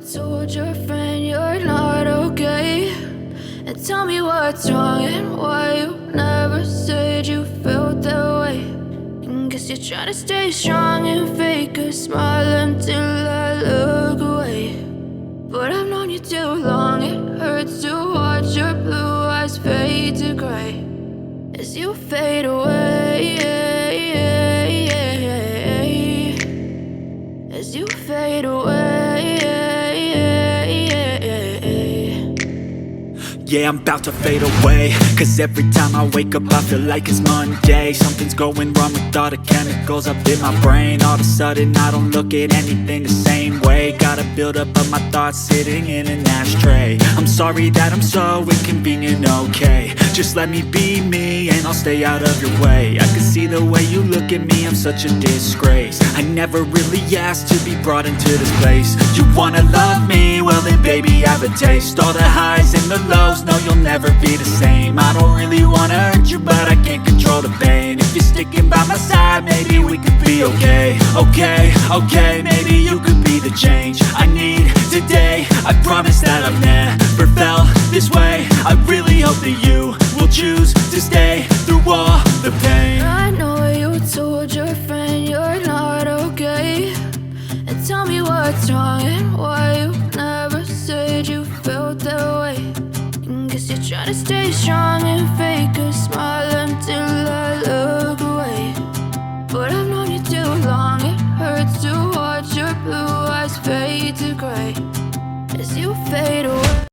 told your friend you're not okay, and tell me what's wrong and why you never said you felt that way. And guess you're trying to stay strong and fake a smile until I look away. But I've known you too long, it hurts to watch your blue eyes fade to gray as you fade away, as you fade away. Yeah, I'm about to fade away, cause every time I wake up I feel like it's Monday. Something's going wrong with all the chemicals up in my brain. All of a sudden I don't look at anything the same way. Got a buildup of my thoughts sitting in an ashtray. I'm sorry that I'm so inconvenient, okay. Just let me be me and I'll stay out of your way. I can see the way you look at me, I'm such a disgrace. I never really asked to be brought into this place. You wanna love me? Well then baby, have a taste. All the highs and the lows, no, you'll never be the same. I don't really wanna hurt you, but I can't control the pain. If you're sticking by my side, maybe we could be okay. Okay, maybe you could be the change I need today. I promise that I've never felt this way. I really hope that you will choose to stay through all the pain. I know you told your friend you're not okay, and tell me what's wrong and why you never said you felt that way. Guess you're trying to stay strong and fake a smile